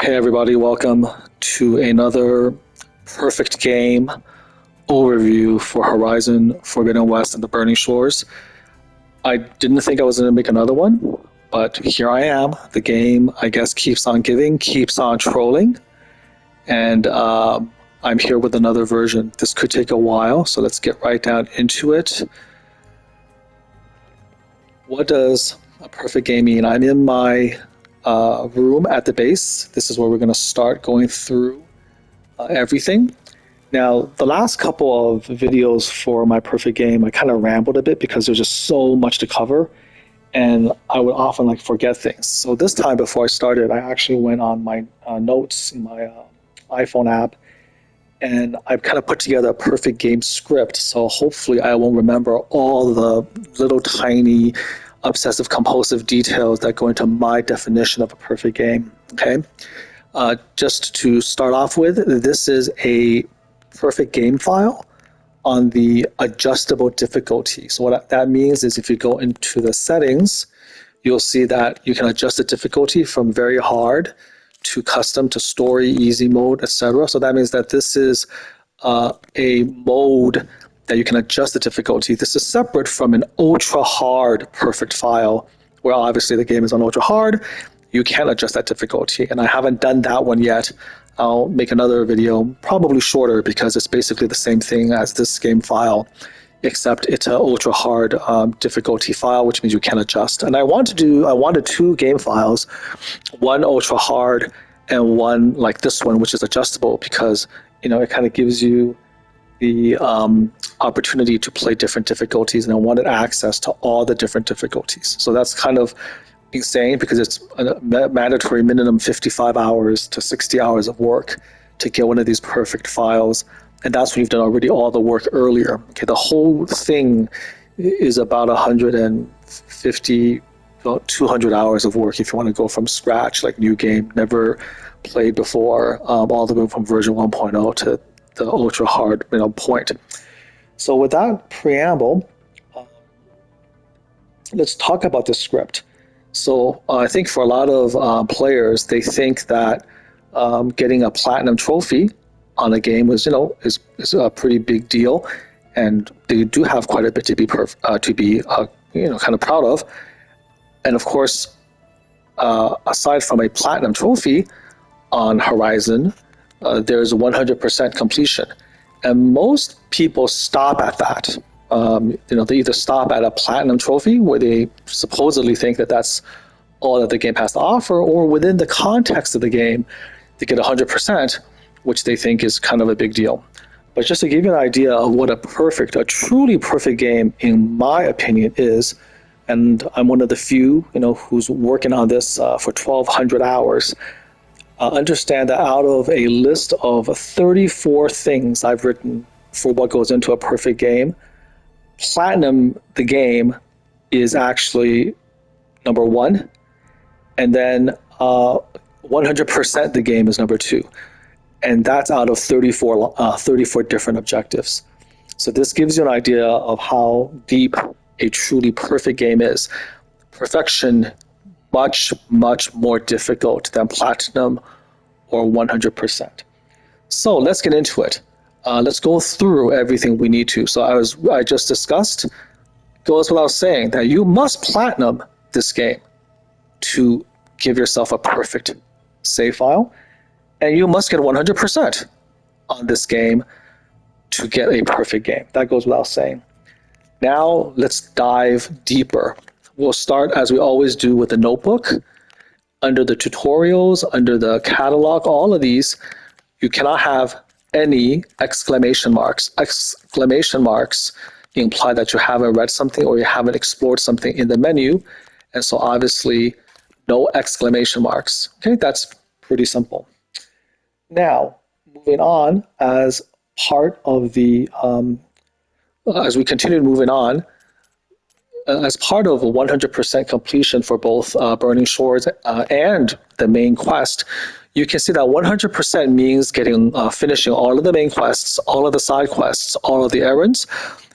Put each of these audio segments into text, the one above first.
Hey everybody, welcome to another perfect game overview for Horizon Forbidden West and the Burning Shores. I didn't think I was going to make another one, but here I am. The game, I guess, keeps on giving, keeps on trolling, and I'm here with another version. This could take a while, so let's get right down into it. What does a perfect game mean? I'm in my room at the base. This is where we're going to start going through everything. Now, the last couple of videos for my perfect game, I kind of rambled a bit because there's just so much to cover, and I would often forget things. So this time, before I started, I actually went on my notes in my iPhone app, and I've kind of put together a perfect game script. So hopefully, I won't remember all the little tiny obsessive compulsive details that go into my definition of a perfect game. Okay, just to start off with, this is a perfect game file on the adjustable difficulty. So what that means is if you go into the settings, you'll see that you can adjust the difficulty from very hard to custom to story, easy mode, etc. So that means that this is a mode that you can adjust the difficulty. This is separate from an ultra hard perfect file, where obviously the game is on ultra hard. You can't adjust that difficulty, and I haven't done that one yet. I'll make another video, probably shorter, because it's basically the same thing as this game file, except it's an ultra hard difficulty file, which means you can adjust. And I wanted two game files, one ultra hard and one like this one, which is adjustable, because it kind of gives you the opportunity to play different difficulties, and I wanted access to all the different difficulties. So that's kind of insane, because it's a mandatory minimum 55 hours to 60 hours of work to get one of these perfect files, and that's when you've done already all the work earlier. Okay, the whole thing is about 150, about 200 hours of work if you want to go from scratch, like new game, never played before, all the way from version 1.0 to the ultra hard point. So with that preamble, let's talk about the script. So I think for a lot of players, they think that getting a platinum trophy on a game is a pretty big deal, and they do have quite a bit to be kind of proud of. And of course, aside from a platinum trophy on Horizon, there's 100% completion, and most people stop at that. They either stop at a platinum trophy, where they supposedly think that that's all that the game has to offer, or within the context of the game, they get 100%, which they think is kind of a big deal. But just to give you an idea of what a truly perfect game, in my opinion, is, and I'm one of the few, who's working on this for 1,200 hours. Understand that out of a list of 34 things I've written for what goes into a perfect game, platinum the game is actually number one, and then 100% the game is number two, and that's out of 34 different objectives. So this gives you an idea of how deep a truly perfect game is. Perfection, much, much more difficult than platinum or 100%. So let's get into it. Let's go through everything we need to. So I just discussed, goes without saying, that you must platinum this game to give yourself a perfect save file, and you must get 100% on this game to get a perfect game. That goes without saying. Now let's dive deeper. We'll start, as we always do, with the notebook. Under the tutorials, under the catalog, all of these, you cannot have any exclamation marks. Exclamation marks imply that you haven't read something or you haven't explored something in the menu, and so obviously no exclamation marks. Okay, that's pretty simple. Now, moving on, as part of the, as we continue moving on, as part of a 100% completion for both Burning Shores and the main quest, you can see that 100% means finishing all of the main quests, all of the side quests, all of the errands.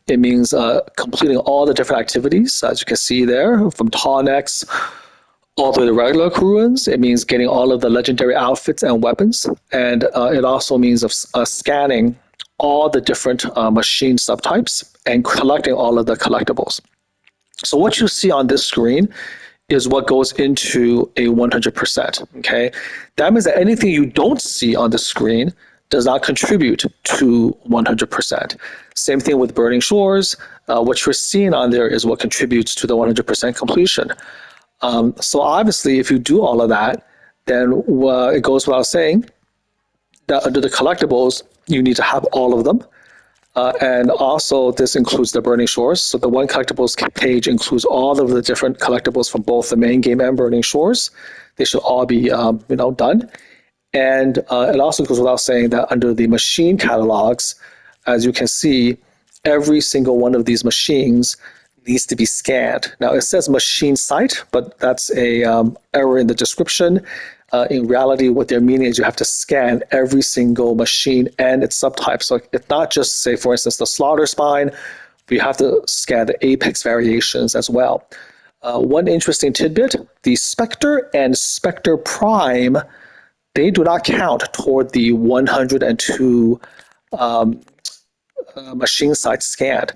It means completing all the different activities, as you can see there, from Tallnex all the way to regular ruins. It means getting all of the legendary outfits and weapons. And it also means of scanning all the different machine subtypes and collecting all of the collectibles. So what you see on this screen is what goes into a 100%. Okay, that means that anything you don't see on the screen does not contribute to 100%. Same thing with Burning Shores. What you're seeing on there is what contributes to the 100% completion. So obviously, if you do all of that, then it goes without saying that under the collectibles, you need to have all of them. And also, this includes the Burning Shores. So the one collectibles page includes all of the different collectibles from both the main game and Burning Shores. They should all be, done. And it also goes without saying that under the machine catalogs, as you can see, every single one of these machines needs to be scanned. Now it says machine site, but that's a error in the description. In reality, what they're meaning is you have to scan every single machine and its subtype. So it's not just, say, for instance, the slaughter spine, but you have to scan the apex variations as well. One interesting tidbit, the Spectre and Spectre Prime, they do not count toward the 102 machine sites scanned.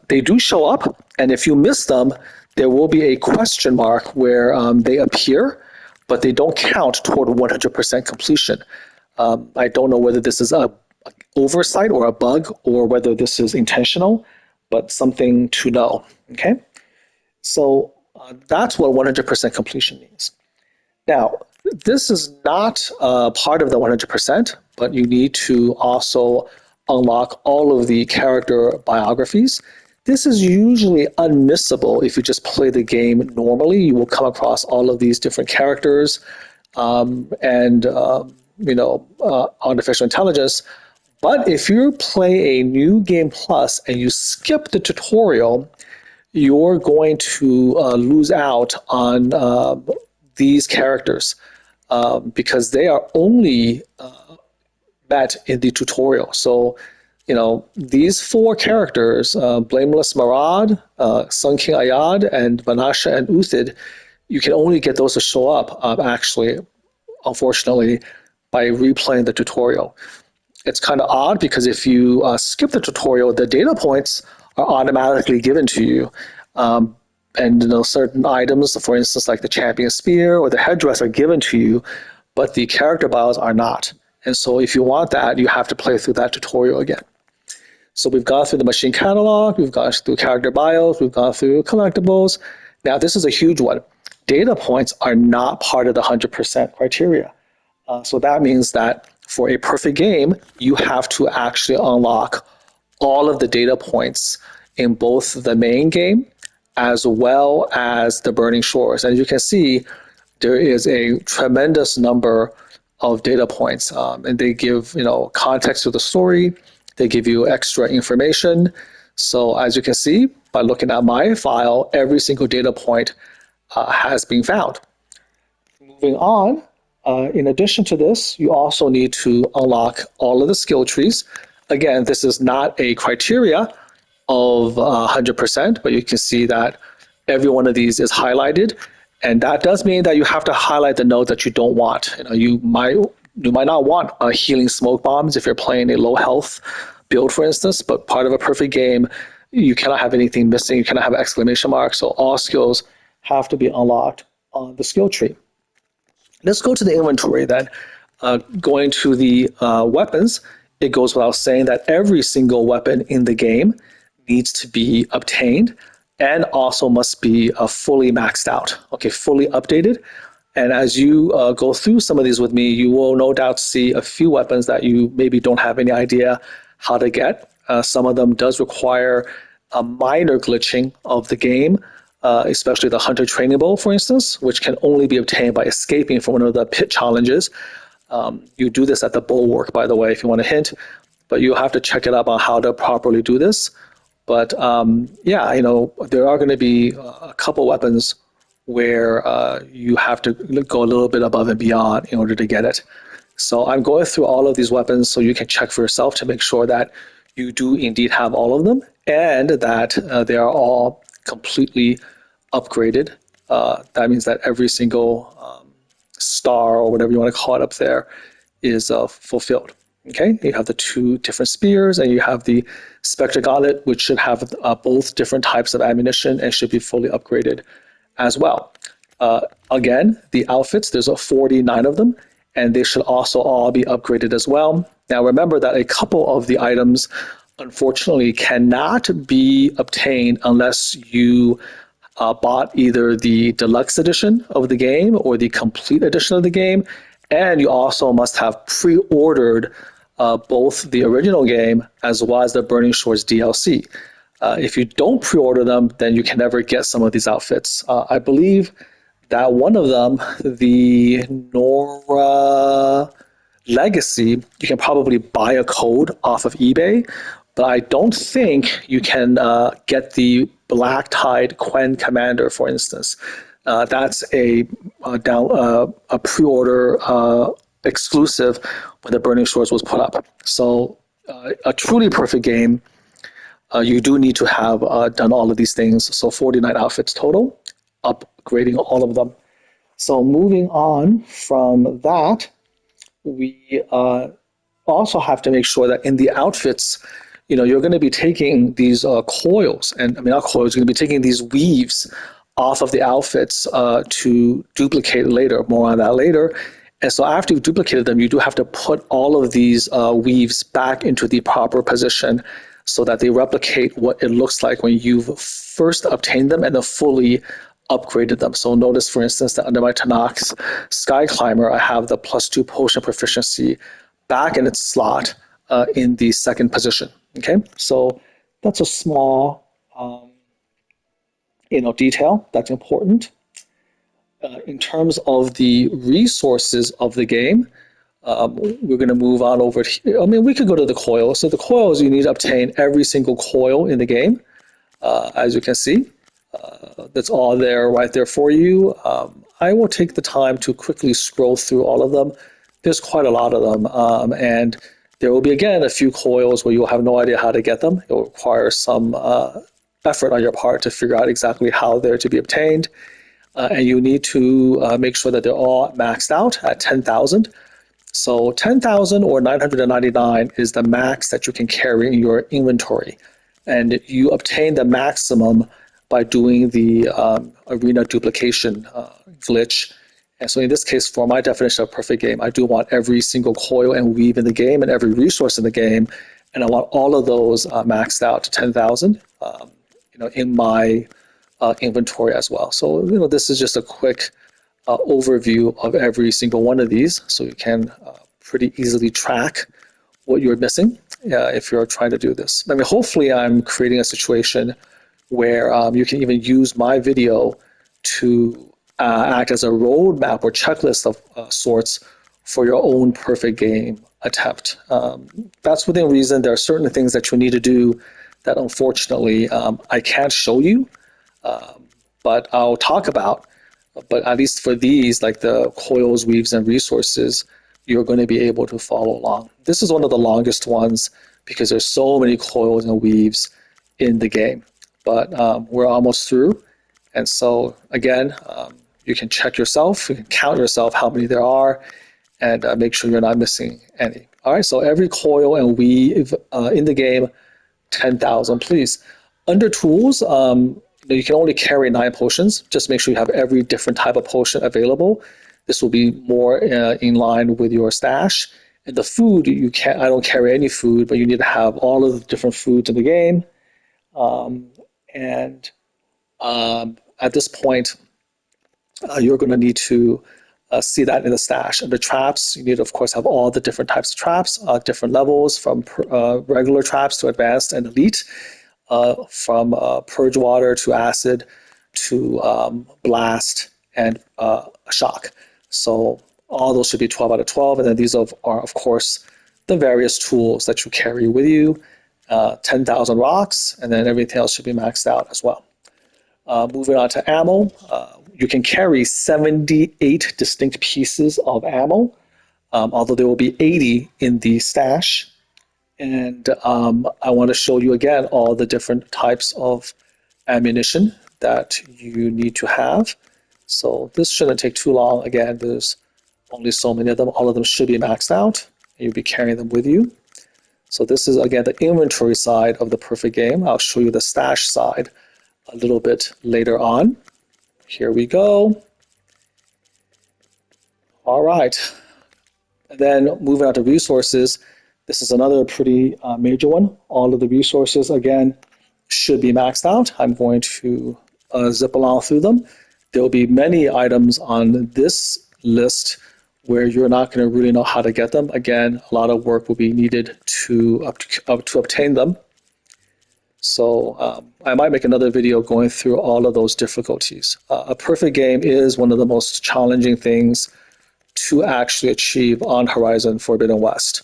They do show up, and if you miss them, there will be a question mark where they appear, but they don't count toward 100% completion. I don't know whether this is an oversight or a bug or whether this is intentional, but something to know, okay? So that's what 100% completion means. Now, this is not part of the 100%, but you need to also unlock all of the character biographies. This is usually unmissable if you just play the game normally. You will come across all of these different characters and artificial intelligence. But if you play a new game plus and you skip the tutorial, you're going to lose out on these characters because they are only met in the tutorial. So, these four characters, Blameless Marad, Sun King Ayad, and Banasha and Uthid, you can only get those to show up, actually, unfortunately, by replaying the tutorial. It's kind of odd because if you skip the tutorial, the data points are automatically given to you. And certain items, for instance, like the champion spear or the headdress are given to you, but the character bios are not. And so if you want that, you have to play through that tutorial again. So we've gone through the machine catalog, we've gone through character bios, we've gone through collectibles. Now this is a huge one. Data points are not part of the 100% criteria. So that means that for a perfect game, you have to actually unlock all of the data points in both the main game as well as the Burning Shores. And you can see there is a tremendous number of data points, and they give context to the story. They give you extra information. So as you can see, by looking at my file, every single data point has been found. Moving on, in addition to this, you also need to unlock all of the skill trees. Again, this is not a criteria of 100%, but you can see that every one of these is highlighted. And that does mean that you have to highlight the node that you don't want. You might not want healing smoke bombs if you're playing a low health build, for instance, but part of a perfect game, you cannot have anything missing. You cannot have an exclamation mark. So all skills have to be unlocked on the skill tree. Let's go to the inventory then. Going to the weapons, it goes without saying that every single weapon in the game needs to be obtained and also must be fully maxed out, fully updated. And as you go through some of these with me, you will no doubt see a few weapons that you maybe don't have any idea how to get. Some of them does require a minor glitching of the game, especially the Hunter Training Bow, for instance, which can only be obtained by escaping from one of the pit challenges. You do this at the Bulwark, by the way, if you want a hint, but you have to check it up on how to properly do this. But there are going to be a couple weapons where you have to go a little bit above and beyond in order to get it. So I'm going through all of these weapons so you can check for yourself to make sure that you do indeed have all of them and that they are all completely upgraded that means that every single star or whatever you want to call it up there is fulfilled. Okay, you have the two different spears, and you have the Spectre Gauntlet, which should have both different types of ammunition and should be fully upgraded as well. Again, the outfits, there's 49 of them, and they should also all be upgraded as well. Now, remember that a couple of the items, unfortunately, cannot be obtained unless you bought either the deluxe edition of the game or the complete edition of the game, and you also must have pre-ordered both the original game as well as the Burning Shores DLC. If you don't pre-order them, then you can never get some of these outfits. I believe that one of them, the Nora Legacy, you can probably buy a code off of eBay, but I don't think you can get the Black Tide Quen Commander, for instance. That's a pre-order exclusive when the Burning Shores was put up. So a truly perfect game, you do need to have done all of these things. So 49 outfits total, upgrading all of them. So moving on from that, we also have to make sure that in the outfits, you're going to be taking these coils, and I mean not coils, you're going to be taking these weaves off of the outfits to duplicate later. More on that later. And so after you've duplicated them, you do have to put all of these weaves back into the proper position so that they replicate what it looks like when you've first obtained them and then fully upgraded them. So notice, for instance, that under my Tanax Sky Climber, I have the +2 potion proficiency back in its slot in the second position. Okay, so that's a small detail that's important. In terms of the resources of the game, we're going to move on over here. I mean, we could go to the coils. So the coils, you need to obtain every single coil in the game, as you can see. That's all there, right there for you. I will take the time to quickly scroll through all of them. There's quite a lot of them, and there will be, again, a few coils where you'll have no idea how to get them. It will require some effort on your part to figure out exactly how they're to be obtained. And you need to make sure that they're all maxed out at 10,000. So 10,000 or 999 is the max that you can carry in your inventory. And you obtain the maximum by doing the arena duplication glitch. And so in this case, for my definition of perfect game, I do want every single coil and weave in the game and every resource in the game. And I want all of those maxed out to 10,000 in my inventory as well. So, this is just a quick overview of every single one of these, so you can pretty easily track what you're missing if you're trying to do this. I mean, hopefully I'm creating a situation where you can even use my video to act as a roadmap or checklist of sorts for your own perfect game attempt. That's within reason. There are certain things that you need to do that unfortunately I can't show you, but I'll talk about. But at least for these, like the coils, weaves, and resources, you're going to be able to follow along. This is one of the longest ones because there's so many coils and weaves in the game. But we're almost through. And so, again, you can check yourself, you can count yourself how many there are, and make sure you're not missing any. All right, so every coil and weave in the game, 10,000, please. Under tools, you can only carry 9 potions. Just make sure you have every different type of potion available. This will be more in line with your stash. And the food, I don't carry any food, but you need to have all of the different foods in the game. At this point, you're going to need to see that in the stash. And the traps, you need to, of course, have all the different types of traps, different levels from regular traps to advanced and elite, from purge water to acid to blast and shock. So all those should be 12 out of 12. And then these are, of course, the various tools that you carry with you. 10,000 rocks, and then everything else should be maxed out as well. Moving on to ammo, you can carry 78 distinct pieces of ammo, although there will be 80 in the stash. And I want to show you again all the different types of ammunition that you need to have. So this shouldn't take too long. Again, there's only so many of them. All of them should be maxed out. You'll be carrying them with you. So this is, again, the inventory side of the perfect game. I'll show you the stash side a little bit later on. Here we go. All right. And then moving on to resources, this is another pretty major one. All of the resources, again, should be maxed out. I'm going to zip along through them. There will be many items on this list where you're not going to really know how to get them. Again, a lot of work will be needed to obtain them. So I might make another video going through all of those difficulties. A perfect game is one of the most challenging things to actually achieve on Horizon Forbidden West.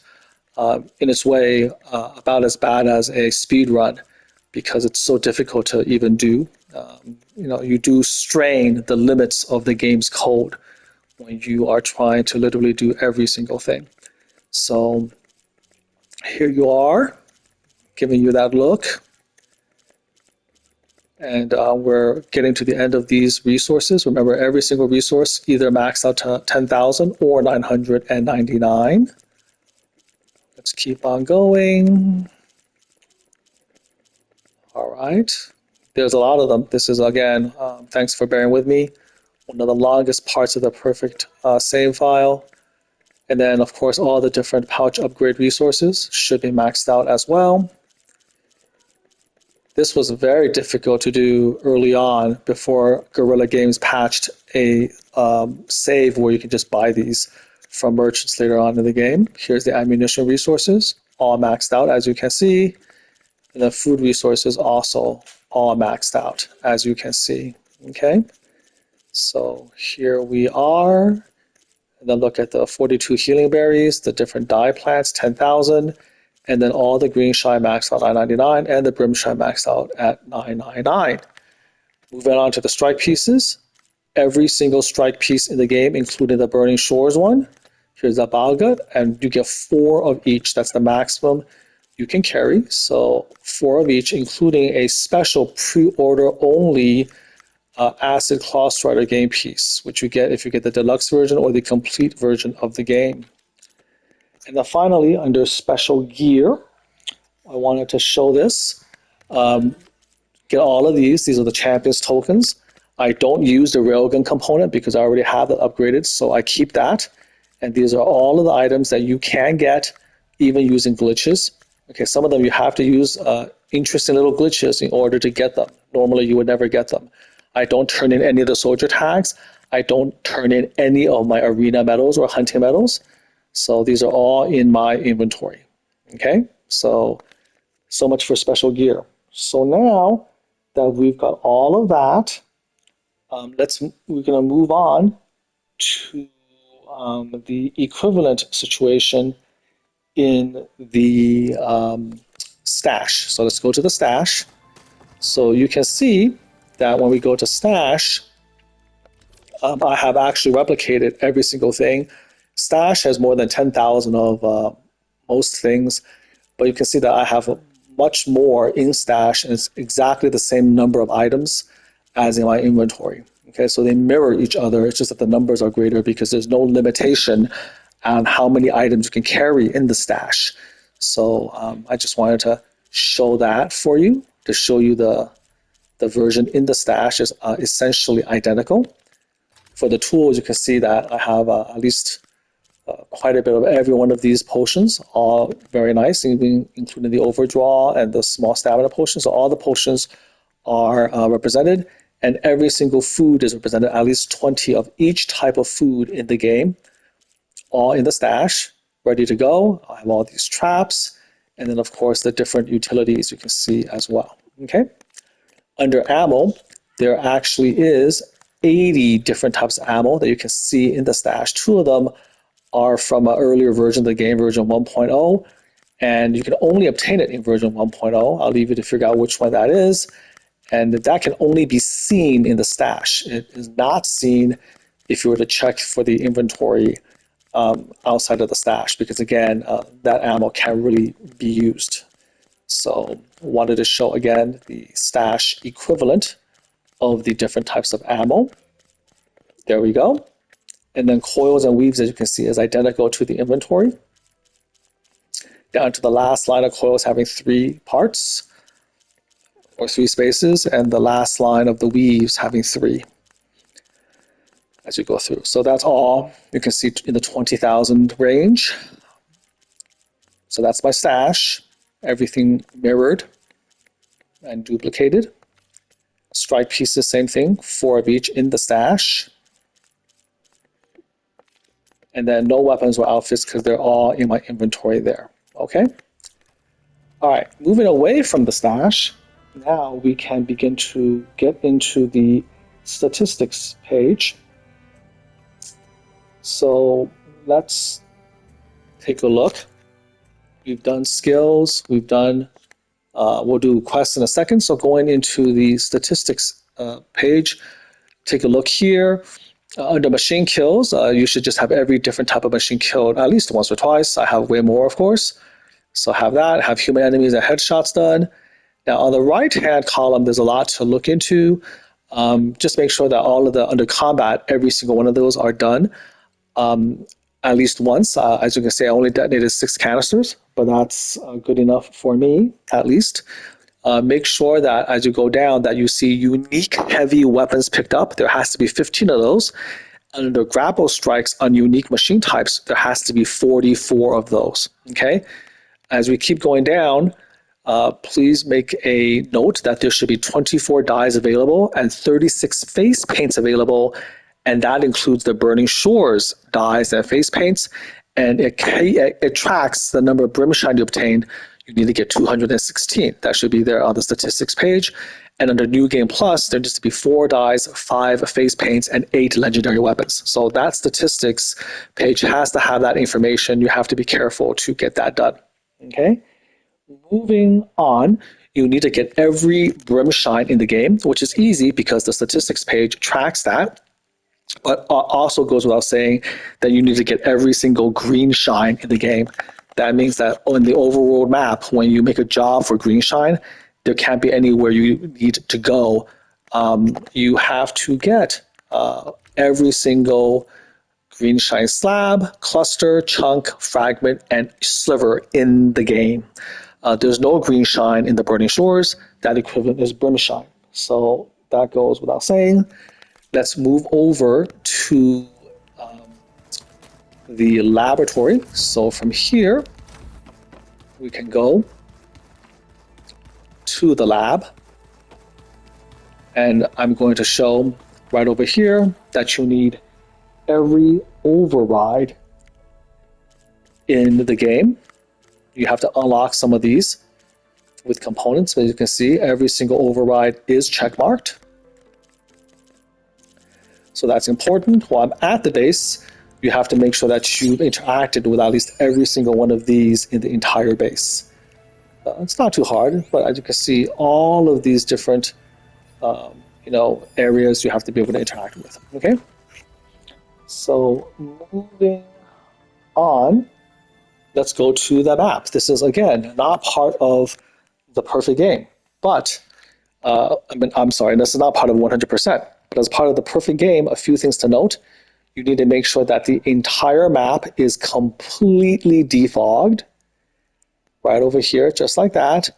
In its way, about as bad as a speed run, because it's so difficult to even do. You do strain the limits of the game's code when you are trying to literally do every single thing. So here you are, giving you that look. And we're getting to the end of these resources. Remember, every single resource either maxed out to 10,000 or 999. Let's keep on going. All right. There's a lot of them. This is, again, thanks for bearing with me, one of the longest parts of the perfect save file. And then, of course, all the different pouch upgrade resources should be maxed out as well. This was very difficult to do early on before Guerrilla Games patched a save where you can just buy these from merchants later on in the game. Here's the ammunition resources, all maxed out, as you can see. And the food resources also all maxed out, as you can see. Okay, so here we are. And then look at the 42 healing berries, the different dye plants, 10,000. And then all the green shine maxed out at 999 and the brim shine maxed out at 999. Moving on to the strike pieces. Every single strike piece in the game, including the Burning Shores one. Here's the Balgut, and you get 4 of each. That's the maximum you can carry. So 4 of each, including a special pre-order only Acid Claw Strider game piece, which you get if you get the deluxe version or the complete version of the game. And then finally, under special gear, I wanted to show this. Get all of these. These are the Champions tokens. I don't use the Railgun component because I already have it upgraded, so I keep that. And these are all of the items that you can get even using glitches. Okay, some of them you have to use interesting little glitches in order to get them. Normally, you would never get them. I don't turn in any of the soldier tags. I don't turn in any of my arena medals or hunting medals. So these are all in my inventory. Okay, so much for special gear. So now that we've got all of that, we're going to move on to the equivalent situation in the stash. So let's go to the stash. So you can see that when we go to stash, I have actually replicated every single thing. Stash has more than 10,000 of most things, but you can see that I have much more in stash, and it's exactly the same number of items as in my inventory. Okay, so they mirror each other. It's just that the numbers are greater because there's no limitation on how many items you can carry in the stash. So I just wanted to show that for you, to show you the version in the stash is essentially identical. For the tools, you can see that I have at least quite a bit of every one of these potions, all very nice, including the overdraw and the small stamina potions. So all the potions are represented, and every single food is represented, at least 20 of each type of food in the game, all in the stash, ready to go. I have all these traps, and then of course the different utilities you can see as well. Okay. Under ammo, there actually is 80 different types of ammo that you can see in the stash. 2 of them are from an earlier version of the game, version 1.0, and you can only obtain it in version 1.0. I'll leave you to figure out which one that is, and that can only be seen in the stash. It is not seen if you were to check for the inventory outside of the stash, because again, that ammo can't really be used. So wanted to show again the stash equivalent of the different types of ammo. There we go. And then coils and weaves, as you can see, is identical to the inventory. Down to the last line of coils having 3 parts or 3 spaces, and the last line of the weaves having 3 as you go through. So that's all you can see in the 20,000 range. So that's my stash, everything mirrored and duplicated. Strike pieces, same thing, 4 of each in the stash. And then no weapons or outfits because they're all in my inventory there. Okay? All right, moving away from the stash, now we can begin to get into the statistics page. So let's take a look. We've done skills, we've done, we'll do quests in a second. So going into the statistics page, take a look here. Under machine kills, you should just have every different type of machine killed at least once or twice. I have way more, of course. So have that, have human enemies and headshots done. Now on the right-hand column, there's a lot to look into. Just make sure that all of the under combat, every single one of those are done at least once. As you can see, I only detonated 6 canisters, but that's good enough for me, at least. Make sure that as you go down that you see unique heavy weapons picked up. There has to be 15 of those. Under grapple strikes on unique machine types, there has to be 44 of those. Okay. As we keep going down, please make a note that there should be 24 dyes available and 36 face paints available, and that includes the Burning Shores dyes and face paints, and it tracks the number of Brimshine you obtained. You need to get 216. That should be there on the statistics page. And under New Game Plus, there needs to be 4 dyes, 5 face paints, and 8 legendary weapons. So that statistics page has to have that information. You have to be careful to get that done. Okay, moving on, you need to get every Brimshine in the game, which is easy because the statistics page tracks that. But also goes without saying that you need to get every single green shine in the game. That means that on the overworld map, when you make a job for green shine, there can't be anywhere you need to go. You have to get every single green shine slab, cluster, chunk, fragment, and sliver in the game. There's no green shine in the Burning Shores. That equivalent is Brimshine. So that goes without saying. Let's move over to the laboratory. So from here, we can go to the lab. And I'm going to show right over here that you need every override in the game. You have to unlock some of these with components. As you can see, every single override is checkmarked. So that's important. While I'm at the base, you have to make sure that you've interacted with at least every single one of these in the entire base. It's not too hard, but as you can see, all of these different areas you have to be able to interact with. Okay. So moving on, let's go to the map. This is, again, not part of the perfect game, but I'm sorry, this is not part of 100%, but as part of the perfect game, a few things to note. You need to make sure that the entire map is completely defogged, right over here, just like that.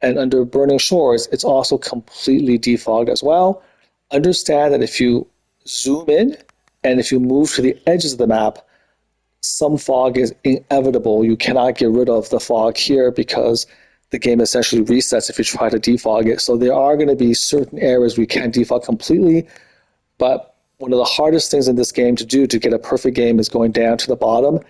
And under Burning Shores, it's also completely defogged as well. Understand that if you zoom in and if you move to the edges of the map, some fog is inevitable. You cannot get rid of the fog here because the game essentially resets if you try to defog it. So there are going to be certain areas we can't defog completely, but one of the hardest things in this game to do to get a perfect game is going down to the bottom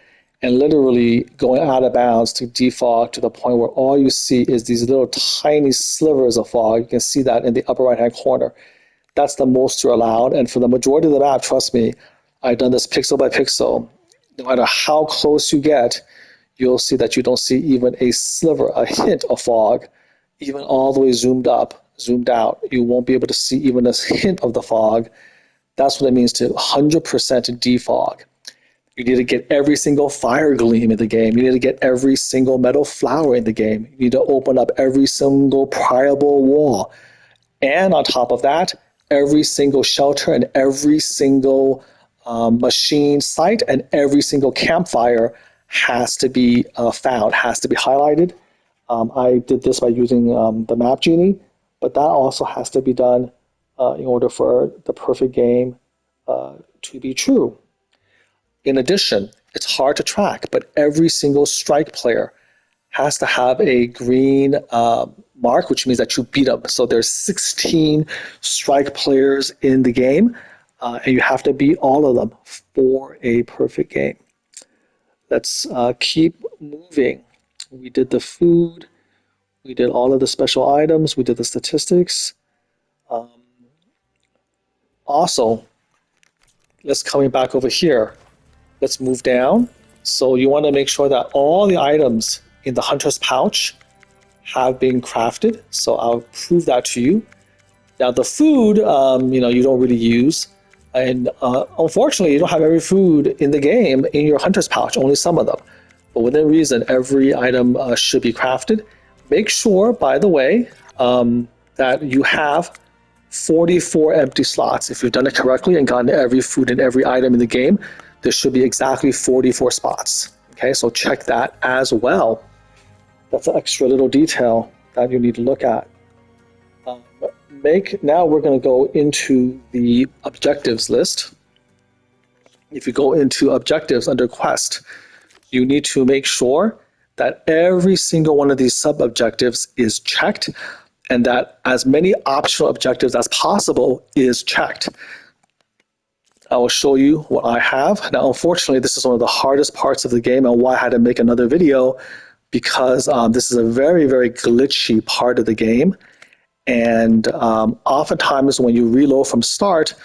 and literally going out of bounds to defog to the point where all you see is these little tiny slivers of fog. You can see that in the upper right-hand corner. That's the most you're allowed. And for the majority of the map, trust me, I've done this pixel by pixel. No matter how close you get, you'll see that you don't see even a sliver, a hint of fog. Even all the way zoomed up, zoomed out, you won't be able to see even a hint of the fog. That's what it means to 100% defog. You need to get every single fire gleam in the game. You need to get every single metal flower in the game. You need to open up every single priable wall. And on top of that, every single shelter and every single machine site and every single campfire has to be found, has to be highlighted. I did this by using the Map Genie, but that also has to be done in order for the perfect game to be true. In addition, it's hard to track, but every single strike player has to have a green mark, which means that you beat them. So there's 16 strike players in the game, and you have to beat all of them for a perfect game. Let's keep moving. We did the food. We did all of the special items. We did the statistics. Also, let's coming back over here. Let's move down. So you want to make sure that all the items in the hunter's pouch have been crafted. So I'll prove that to you. Now the food, you don't really use. And unfortunately, you don't have every food in the game in your hunter's pouch, only some of them. But within reason, every item should be crafted. Make sure, by the way, that you have 44 empty slots. If you've done it correctly and gotten every food and every item in the game, there should be exactly 44 spots. Okay, so check that as well. That's an extra little detail that you need to look at. Now we're going to go into the objectives list. If you go into objectives under quest, you need to make sure that every single one of these sub-objectives is checked and that as many optional objectives as possible is checked. I will show you what I have. Now, unfortunately, this is one of the hardest parts of the game and why I had to make another video, because this is a very, very glitchy part of the game. And oftentimes when you reload from start,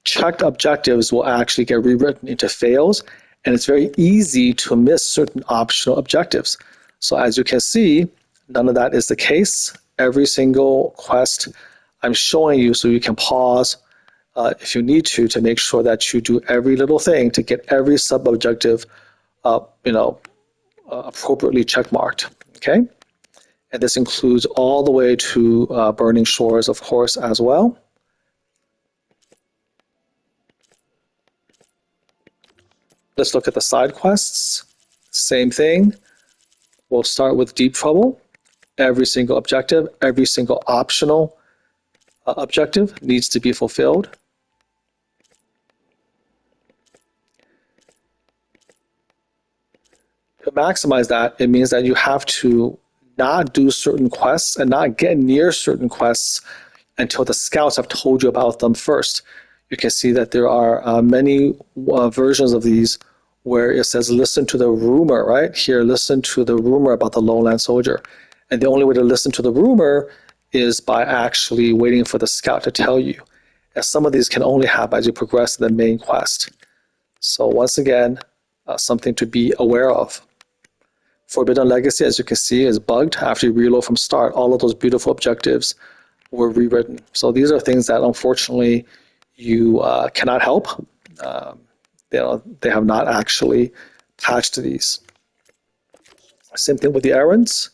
checked objectives will actually get rewritten into fails, and it's very easy to miss certain optional objectives. So as you can see, none of that is the case. Every single quest I'm showing you, so you can pause if you need to make sure that you do every little thing to get every sub-objective appropriately checkmarked, okay? And this includes all the way to Burning Shores, of course, as well. Let's look at the side quests. Same thing. We'll start with Deep Trouble. Every single objective, every single optional objective needs to be fulfilled. To maximize that, it means that you have to not do certain quests and not get near certain quests until the scouts have told you about them first. You can see that there are many versions of these where it says listen to the rumor, right? Here, listen to the rumor about the Lowland Soldier. And the only way to listen to the rumor is by actually waiting for the scout to tell you. And some of these can only happen as you progress to the main quest. So once again, something to be aware of. Forbidden Legacy, as you can see, is bugged. After you reload from start, all of those beautiful objectives were rewritten. So these are things that unfortunately you cannot help. They have not actually patched these. Same thing with the errands.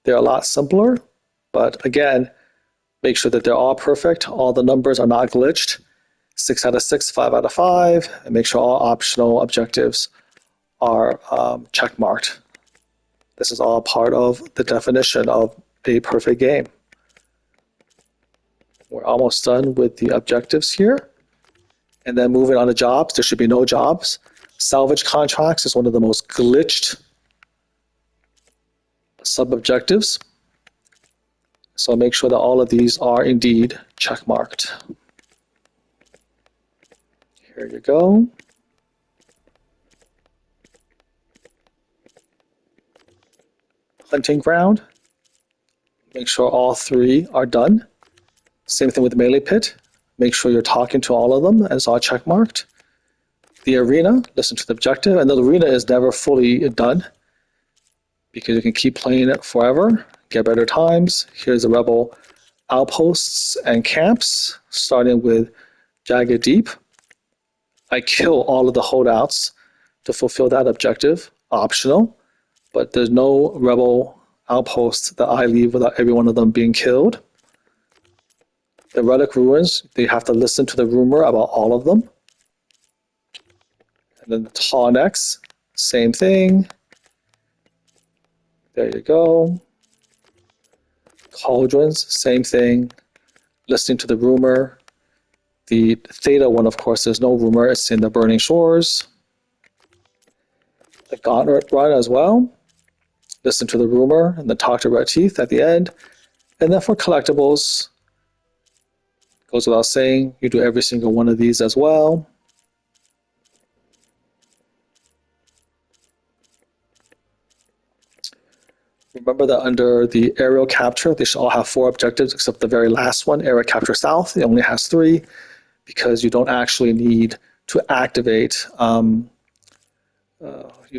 They're a lot simpler, but again, make sure that they're all perfect. All the numbers are not glitched. 6 out of 6, 5 out of 5, and make sure all optional objectives are checkmarked. This is all part of the definition of a perfect game. We're almost done with the objectives here. And then moving on to jobs, there should be no jobs. Salvage contracts is one of the most glitched sub-objectives. So make sure that all of these are indeed checkmarked. Here you go. Hunting ground. Make sure all 3 are done. Same thing with melee pit. Make sure you're talking to all of them and it's all checkmarked. The arena, listen to the objective, and the arena is never fully done because you can keep playing it forever, get better times. Here's the rebel outposts and camps, starting with Jagged Deep. I kill all of the holdouts to fulfill that objective, optional, but there's no rebel outposts that I leave without every one of them being killed. The relic ruins, you have to listen to the rumor about all of them. And then the Tonics, same thing. There you go. Cauldrons, same thing. Listening to the rumor. The Theta one, of course, there's no rumor. It's in the Burning Shores. The Gauntlet run as well. Listen to the rumor and then talk to Red Teeth at the end. And then for collectibles, goes without saying, you do every single one of these as well. Remember that under the aerial capture, they should all have 4 objectives, except the very last one, Area Capture South. It only has 3 because you don't actually need to activate. You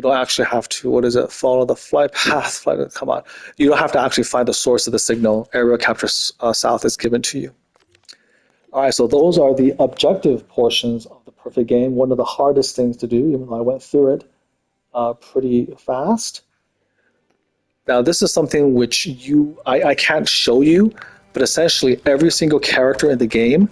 don't actually have to, follow the flight path. Come on. You don't have to actually find the source of the signal. Area Capture South is given to you. All right, so those are the objective portions of the perfect game. One of the hardest things to do, even though I went through it pretty fast. Now, this is something which I can't show you, but essentially every single character in the game,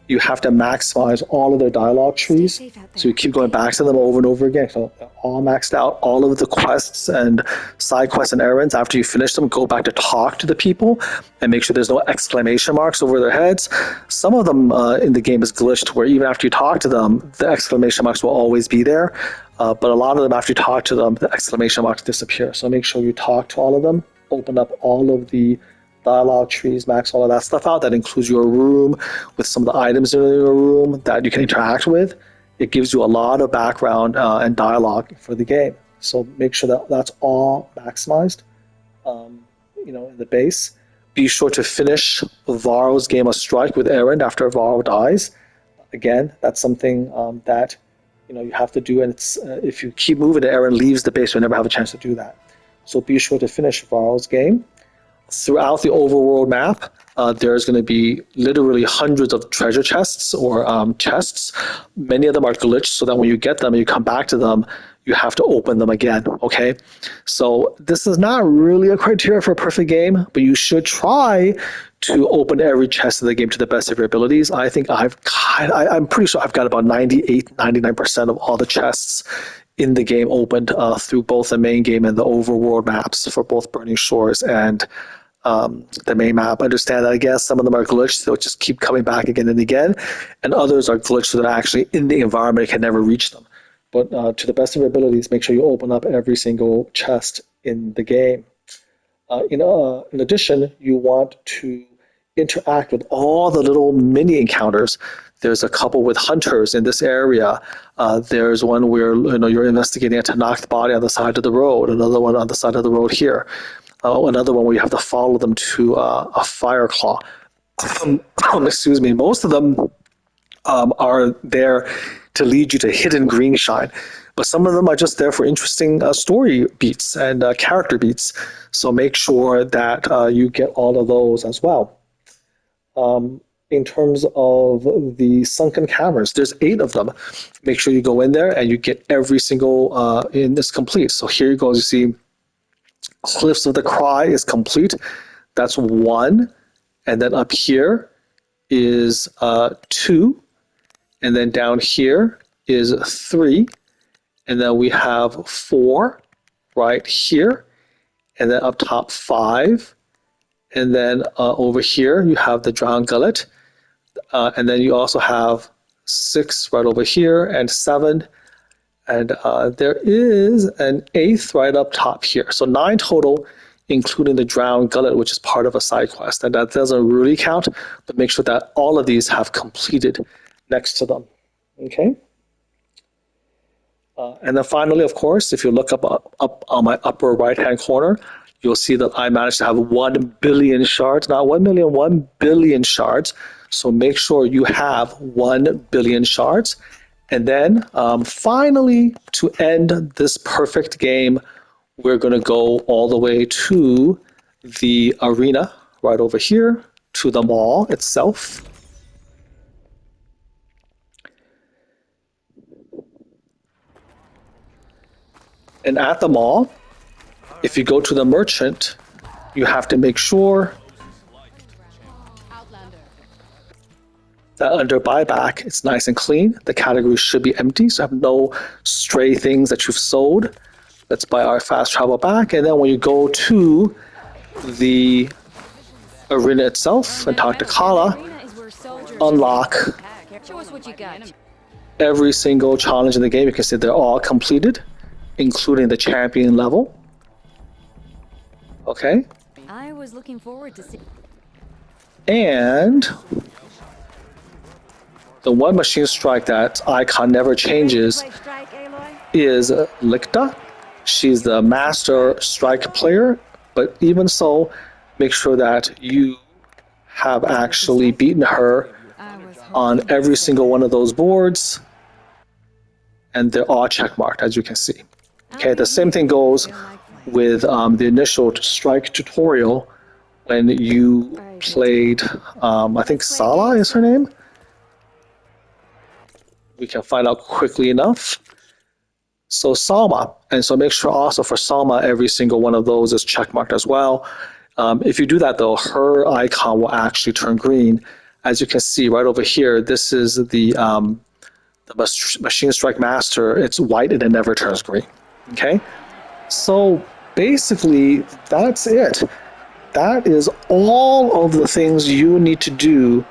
you have to maximize all of their dialogue trees. So you keep going back to them over and over again. So all maxed out, all of the quests and side quests and errands. After you finish them, go back to talk to the people and make sure there's no exclamation marks over their heads. Some of them in the game is glitched where even after you talk to them, the exclamation marks will always be there. But a lot of them, after you talk to them, the exclamation marks disappear. So make sure you talk to all of them, open up all of the dialogue trees, max all of that stuff out. That includes your room with some of the items in your room that you can interact with. It gives you a lot of background and dialogue for the game. So make sure that that's all maximized, in the base. Be sure to finish Varro's Game of Strike with Erend after Varro dies. Again, that's something that you have to do, and it's if you keep moving, Erend leaves the base, you'll never have a chance to do that. So be sure to finish Varro's game. Throughout the overworld map, there's going to be literally hundreds of treasure chests or chests. Many of them are glitched, so that when you get them and you come back to them, you have to open them again, okay? So this is not really a criteria for a perfect game, but you should try to open every chest in the game to the best of your abilities. I think I'm pretty sure I've got about 99% of all the chests in the game opened through both the main game and the overworld maps for both Burning Shores and the main map. Understand that, I guess, some of them are glitched, they'll just keep coming back again and again, and others are glitched so that actually in the environment it can never reach them. But to the best of your abilities, make sure you open up every single chest in the game. In addition, you want to interact with all the little mini encounters. There's a couple with hunters in this area. There's one where you're investigating a Tenakth body on the side of the road. Another one on the side of the road here. Another one where you have to follow them to a fire claw. Excuse me. Most of them are there to lead you to hidden green shine, but some of them are just there for interesting story beats and character beats. So make sure that you get all of those as well. In terms of the sunken caverns, there's 8 of them. Make sure you go in there and you get every single in this complete. So here you go. You see Cliffs of the Cry is complete. That's 1. And then up here is 2. And then down here is 3. And then we have 4 right here. And then up top 5. And then over here you have the Drowned Gullet. And then you also have 6 right over here and 7. And there is an 8th right up top here. So 9 total, including the Drowned Gullet, which is part of a side quest. And that doesn't really count, but make sure that all of these have completed next to them. Okay? And then finally, of course, if you look up on my upper right-hand corner, you'll see that I managed to have 1 billion shards, not 1 million, 1 billion shards. So make sure you have 1 billion shards. And then finally, to end this perfect game, we're going to go all the way to the arena right over here, to the mall itself. And at the mall, if you go to the merchant, you have to make sure that under buyback, it's nice and clean. The category should be empty, so have no stray things that you've sold. Let's buy our fast travel back, and then when you go to the arena itself and talk to Kala, unlock Show us what you got. every single challenge in the game. You can see they're all completed, including the champion level. Okay, I was looking forward to see. and the one machine strike that icon never changes is Licta. She's the master strike player, but even so, make sure that you have actually beaten her on every single one of those boards, and they're all checkmarked, as you can see. Okay, the same thing goes with the initial strike tutorial when you played, I think Sala is her name. We can find out quickly enough. So Salma, and so make sure also for Salma, every single one of those is checkmarked as well. If you do that though, her icon will actually turn green. As you can see right over here, this is the Machine Strike Master. It's white and it never turns green. Okay, so basically that's it. That is all of the things you need to do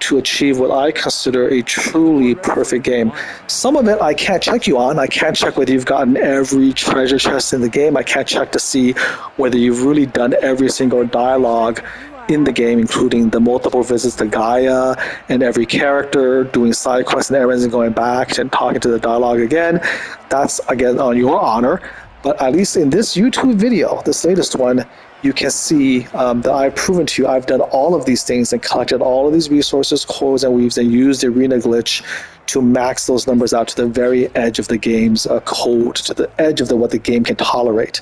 to achieve what I consider a truly perfect game. Some of it I can't check you on. I can't check whether you've gotten every treasure chest in the game. I can't check to see whether you've really done every single dialogue in the game, including the multiple visits to Gaia and every character, doing side quests and errands and going back and talking to the dialogue again. That's, again, on your honor. But at least in this YouTube video, this latest one, you can see that I've proven to you I've done all of these things and collected all of these resources, codes, and weaves, and used the arena glitch to max those numbers out to the very edge of the game's code, to the edge of what the game can tolerate.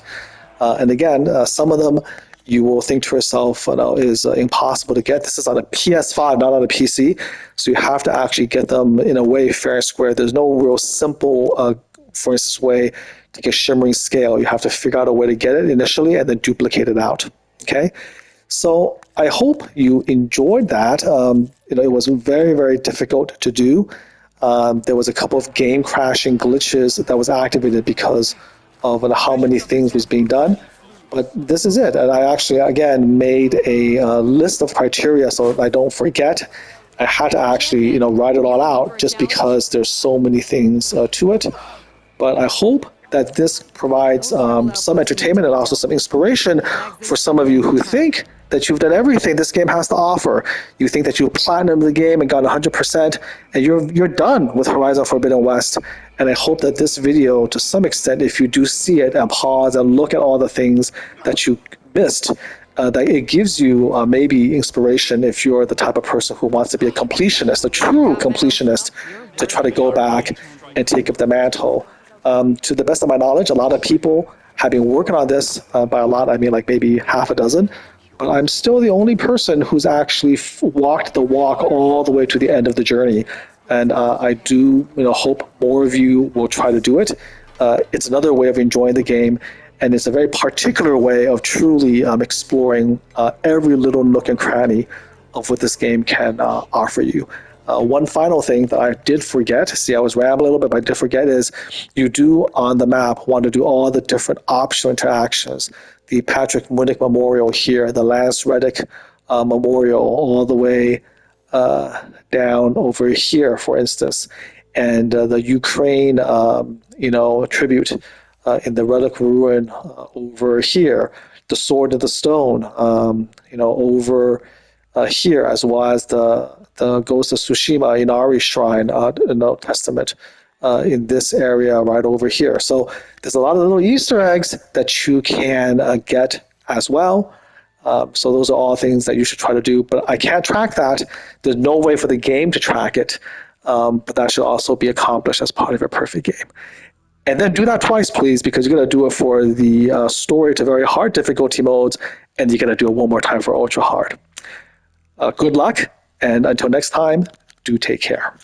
And again, some of them you will think to yourself, is impossible to get. This is on a PS5, not on a PC, so you have to actually get them in a way fair and square. There's no real simple, for instance, way to get shimmering scale. You have to figure out a way to get it initially and then duplicate it out. Okay, so I hope you enjoyed that. It was very, very difficult to do. There was a couple of game crashing glitches that was activated because of how many things was being done. But this is it. And I actually, again, made a list of criteria so I don't forget. I had to actually, write it all out just because there's so many things to it. But I hope that this provides some entertainment and also some inspiration for some of you who think that you've done everything this game has to offer. You think that you've platinumed the game and got 100%, and you're done with Horizon Forbidden West. And I hope that this video, to some extent, if you do see it and pause and look at all the things that you missed, that it gives you maybe inspiration if you're the type of person who wants to be a completionist, a true completionist, to try to go back and take up the mantle. To the best of my knowledge, a lot of people have been working on this. By a lot, I mean like maybe half a dozen. But I'm still the only person who's actually walked the walk all the way to the end of the journey. And I do hope more of you will try to do it. It's another way of enjoying the game, and it's a very particular way of truly exploring every little nook and cranny of what this game can offer you. One final thing that I did forget, see I was rambling a little bit, but I did forget, is you do on the map want to do all the different optional interactions. The Patrick Munich Memorial here, the Lance Reddick Memorial all the way down over here, for instance, and the Ukraine, tribute in the Relic Ruin over here, the Sword of the Stone, over here, as well as the Ghost of Tsushima Inari Shrine Testament in this area right over here. So there's a lot of little Easter eggs that you can get as well. So those are all things that you should try to do, but I can't track that. There's no way for the game to track it, but that should also be accomplished as part of a perfect game. And then do that twice, please, because you're going to do it for the story to very hard difficulty modes, and you're going to do it one more time for ultra hard. Good luck, and until next time, do take care.